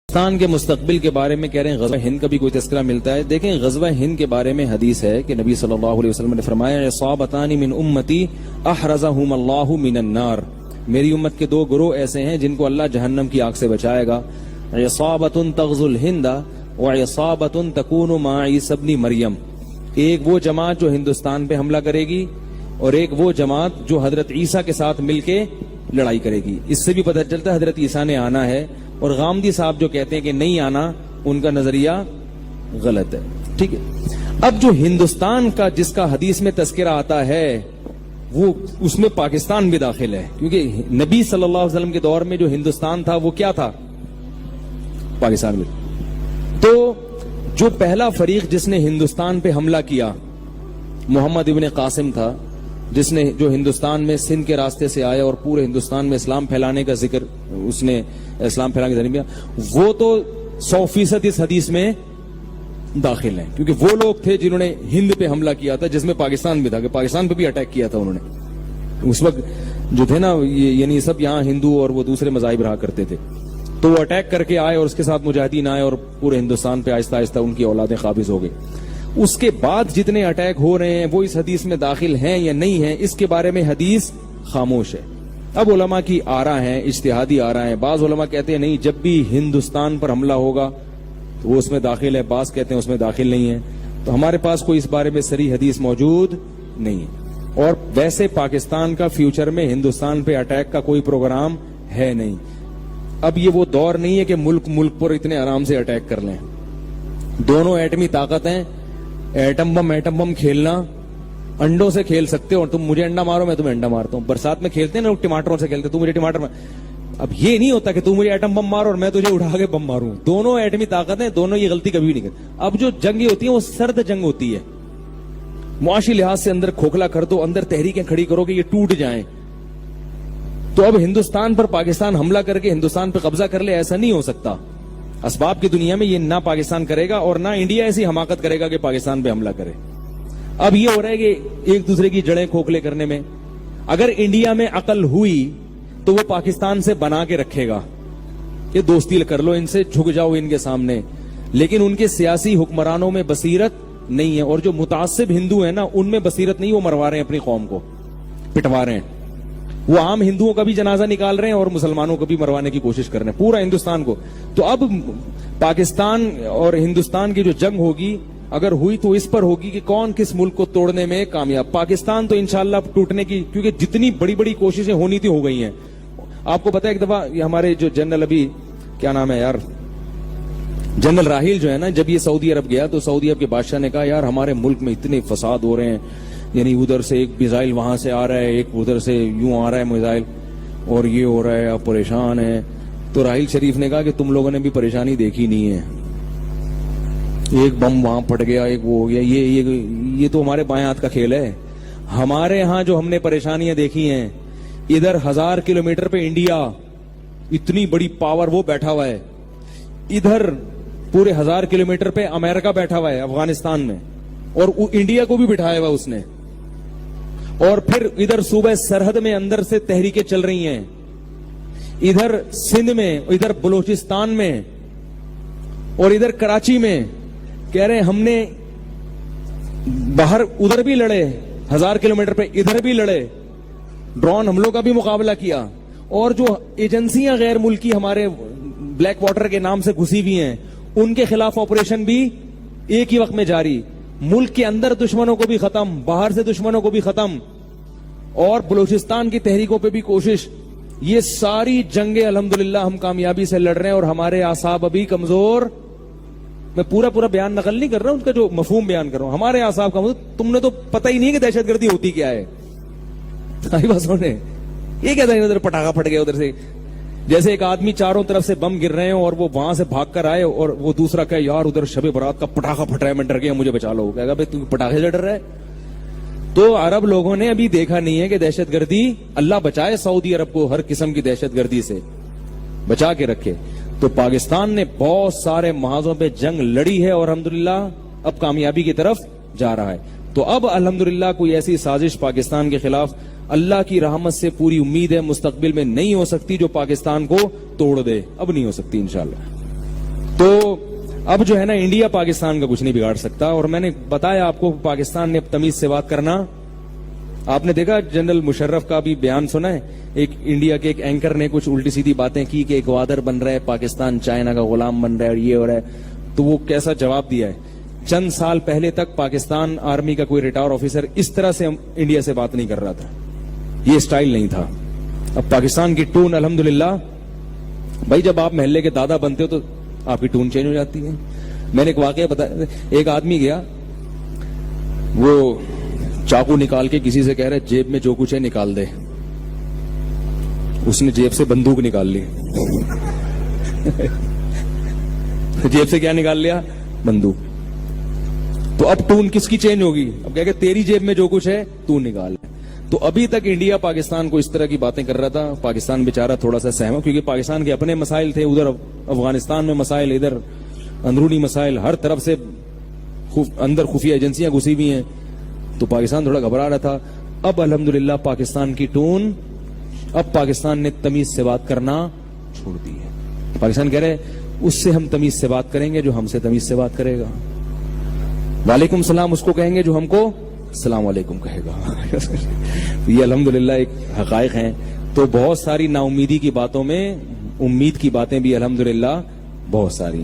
پاکستان کے مستقبل کے بارے میں کہہ رہے ہیں غزوہ ہند کا بھی کوئی تذکرہ ملتا ہے. دیکھیں غزوہ ہند کے بارے میں حدیث ہے کہ نبی صلی اللہ علیہ وسلم نے فرمایا اصابتان من امتی احرزہم اللہ من النار. میری امت کے دو گروہ ایسے ہیں جن کو اللہ جہنم کی آگ سے بچائے گا. اصابت تغزو الہند واصابت تکون مع عیسی ابن مریم. ایک وہ جماعت جو ہندوستان پہ حملہ کرے گی اور ایک وہ جماعت جو حضرت عیسیٰ کے ساتھ مل کے لڑائی کرے گی. اس سے بھی پتہ چلتا ہے حضرت عیسیٰ نے آنا ہے. اور غامدی صاحب جو کہتے ہیں کہ نہیں آنا، ان کا نظریہ غلط ہے. ٹھیک ہے. اب جو ہندوستان کا جس کا حدیث میں تذکرہ آتا ہے وہ اس میں پاکستان بھی داخل ہے، کیونکہ نبی صلی اللہ علیہ وسلم کے دور میں جو ہندوستان تھا وہ کیا تھا؟ پاکستان میں. تو جو پہلا فریق جس نے ہندوستان پہ حملہ کیا محمد ابن قاسم تھا، جس نے جو ہندوستان میں سندھ کے راستے سے آیا اور پورے ہندوستان میں اسلام پھیلانے کا ذکر، اس نے اسلام پھیلانے کا ذریعہ، وہ تو 100% اس حدیث میں داخل ہیں، کیونکہ وہ لوگ تھے جنہوں نے ہند پہ حملہ کیا تھا، جس میں پاکستان بھی تھا، کہ پاکستان پہ بھی اٹیک کیا تھا انہوں نے. اس وقت جو تھے نا، یعنی سب یہاں ہندو اور وہ دوسرے مذاہب رہا کرتے تھے، تو وہ اٹیک کر کے آئے اور اس کے ساتھ مجاہدین آئے اور پورے ہندوستان پہ آہستہ آہستہ ان کی اولادیں قابض ہو گئی. اس کے بعد جتنے اٹیک ہو رہے ہیں وہ اس حدیث میں داخل ہیں یا نہیں ہیں، اس کے بارے میں حدیث خاموش ہے. اب علماء کی آراء ہیں، اجتہادی آراء ہیں. بعض علماء کہتے ہیں نہیں، جب بھی ہندوستان پر حملہ ہوگا تو وہ اس میں داخل ہے، بعض کہتے ہیں اس میں داخل نہیں ہے. تو ہمارے پاس کوئی اس بارے میں صریح حدیث موجود نہیں ہے. اور ویسے پاکستان کا فیوچر میں ہندوستان پہ اٹیک کا کوئی پروگرام ہے نہیں. اب یہ وہ دور نہیں ہے کہ ملک پر اتنے آرام سے اٹیک کر لیں. دونوں ایٹمی طاقت ہیں. ایٹم بم کھیلنا، انڈوں سے کھیل سکتے ہو، تم مجھے انڈا مارو میں تمہیں انڈا مارتا ہوں. برسات میں کھیلتے ہیں نا لوگ، ٹماٹروں سے کھیلتے، تم مجھے ٹماٹر مار. اب یہ نہیں ہوتا کہ تم مجھے ایٹم بم مارو اور میں تجھے اٹھا کے بم ماروں. دونوں ایٹمی طاقت ہیں، دونوں یہ غلطی کبھی نہیں کرتے. اب جو جنگیں ہوتی ہیں وہ سرد جنگ ہوتی ہے. معاشی لحاظ سے اندر کھوکھلا کر دو، اندر تحریکیں کھڑی کرو کہ یہ ٹوٹ جائیں. تو اب ہندوستان پر پاکستان حملہ کر کے ہندوستان پہ قبضہ کر لے، ایسا نہیں ہو سکتا. اسباب کی دنیا میں یہ نہ پاکستان کرے گا اور نہ انڈیا ایسی حماقت کرے گا کہ پاکستان پہ حملہ کرے. اب یہ ہو رہا ہے کہ ایک دوسرے کی جڑیں کھوکھلے کرنے میں. اگر انڈیا میں عقل ہوئی تو وہ پاکستان سے بنا کے رکھے گا کہ دوستی کر لو ان سے، جھک جاؤ ان کے سامنے. لیکن ان کے سیاسی حکمرانوں میں بصیرت نہیں ہے، اور جو متعصب ہندو ہیں نا ان میں بصیرت نہیں. وہ مروا رہے ہیں اپنی قوم کو، پٹوا رہے ہیں. وہ عام ہندوؤں کا بھی جنازہ نکال رہے ہیں اور مسلمانوں کو بھی مروانے کی کوشش کر رہے ہیں، پورا ہندوستان کو. تو اب پاکستان اور ہندوستان کی جو جنگ ہوگی اگر ہوئی تو اس پر ہوگی کہ کون کس ملک کو توڑنے میں کامیاب. پاکستان تو انشاءاللہ ٹوٹنے کی، کیونکہ جتنی بڑی بڑی کوششیں ہونی تھی ہو گئی ہیں. آپ کو پتا ہے ایک دفعہ یہ ہمارے جو جنرل، ابھی کیا نام ہے یار، جنرل راحیل جو ہے نا، جب یہ سعودی عرب گیا تو سعودی عرب کے بادشاہ نے کہا یار ہمارے ملک میں اتنے فساد ہو رہے ہیں، یعنی ادھر سے ایک میزائل وہاں سے آ رہا ہے، ایک ادھر سے یوں آ رہا ہے میزائل، اور یہ ہو رہا ہے، آپ پریشان ہیں. تو راحیل شریف نے کہا کہ تم لوگوں نے بھی پریشانی دیکھی نہیں ہے. ایک بم وہاں پھٹ گیا، ایک وہ ہو گیا، یہ تو ہمارے بائیں ہاتھ کا کھیل ہے. ہمارے ہاں جو ہم نے پریشانیاں دیکھی ہیں، ادھر 1000 کلومیٹر پہ انڈیا اتنی بڑی پاور وہ بیٹھا ہوا ہے، ادھر پورے 1000 کلومیٹر پہ امریکہ بیٹھا ہوا ہے افغانستان میں، اور انڈیا کو بھی بٹھایا ہوا اس نے. اور پھر ادھر صوبہ سرحد میں اندر سے تحریکیں چل رہی ہیں، ادھر سندھ میں، ادھر بلوچستان میں اور ادھر کراچی میں. کہہ رہے ہیں ہم نے باہر ادھر بھی لڑے 1000 کلومیٹر پہ، ادھر بھی لڑے، ڈرون حملوں کا بھی مقابلہ کیا. اور جو ایجنسیاں غیر ملکی ہمارے بلیک واٹر کے نام سے گھسی ہوئی ہیں، ان کے خلاف آپریشن بھی ایک ہی وقت میں جاری. ملک کے اندر دشمنوں کو بھی ختم، باہر سے دشمنوں کو بھی ختم، اور بلوچستان کی تحریکوں پہ بھی کوشش. یہ ساری جنگیں الحمدللہ ہم کامیابی سے لڑ رہے ہیں، اور ہمارے اعصاب ابھی کمزور. میں پورا بیان نقل نہیں کر رہا ہوں، ان کا جو مفہوم بیان کر رہا ہوں. ہمارے اعصاب کا مطلب تم نے تو پتہ ہی نہیں کہ دہشت گردی ہوتی کیا ہے. یہ کہتا ہے ادھر پٹاخہ پھٹ گیا ادھر سے، جیسے ایک آدمی چاروں طرف سے بم گر رہے ہیں اور وہ وہاں سے بھاگ کر آئے اور وہ دوسرا کہے یار ادھر شب برات کا پٹاخہ پھٹ رہا ہے، میں ڈر گیا، مجھے بچا لو. کہے گا بھائی تم پٹاخے سے ڈر رہا ہے. تو عرب لوگوں نے ابھی دیکھا نہیں ہے کہ دہشت گردی، اللہ بچائے سعودی عرب کو ہر قسم کی دہشت گردی سے بچا کے رکھے. تو پاکستان نے بہت سارے محاذوں پہ جنگ لڑی ہے اور الحمدللہ اب کامیابی کی طرف جا رہا ہے. تو اب الحمدللہ کوئی ایسی سازش پاکستان کے خلاف اللہ کی رحمت سے پوری امید ہے مستقبل میں نہیں ہو سکتی جو پاکستان کو توڑ دے. اب نہیں ہو سکتی انشاءاللہ. تو اب جو ہے نا انڈیا پاکستان کا کچھ نہیں بگاڑ سکتا. اور میں نے بتایا آپ کو پاکستان نے تمیز سے بات کرنا. آپ نے دیکھا جنرل مشرف کا بھی بیان سنا ہے, ایک انڈیا کے ایک اینکر نے کچھ الٹی سیدھی باتیں کی کہ ایک وادر بن رہا ہے, پاکستان چائنا کا غلام بن رہا ہے اور یہ ہو رہا ہے. تو وہ کیسا جواب دیا ہے. چند سال پہلے تک پاکستان آرمی کا کوئی ریٹائر آفیسر اس طرح سے انڈیا سے بات نہیں کر رہا تھا, یہ سٹائل نہیں تھا. اب پاکستان کی ٹون الحمدللہ, بھائی جب آپ محلے کے دادا بنتے ہو تو آپ کی ٹون چینج ہو جاتی ہے. میں نے ایک واقعہ بتایا, ایک آدمی گیا, وہ چاقو نکال کے کسی سے کہہ رہے جیب میں جو کچھ ہے نکال دے. اس نے جیب سے بندوق نکال لی. جیب سے کیا نکال لیا؟ بندوق. تو اب ٹون کس کی چینج ہوگی؟ اب کہہ کہ تیری جیب میں جو کچھ ہے تو نکال. تو ابھی تک انڈیا پاکستان کو اس طرح کی باتیں کر رہا تھا. پاکستان بیچارہ تھوڑا سا سہما, کیونکہ پاکستان کے اپنے مسائل تھے, ادھر افغانستان میں مسائل, ادھر اندرونی مسائل, ہر طرف سے اندر خفیہ ایجنسیاں گھسی ہوئی ہیں. تو پاکستان تھوڑا گھبرا رہا تھا. اب الحمدللہ پاکستان کی ٹون, اب پاکستان نے تمیز سے بات کرنا چھوڑ دی ہے. پاکستان کہہ رہے اس سے ہم تمیز سے بات کریں گے جو ہم سے تمیز سے بات کرے گا. وعلیکم السلام اس کو کہیں گے جو ہم کو السلام علیکم کہے گا. یہ الحمدللہ ایک حقائق ہیں. تو بہت ساری نا امیدی کی باتوں میں امید کی باتیں بھی الحمدللہ بہت ساری.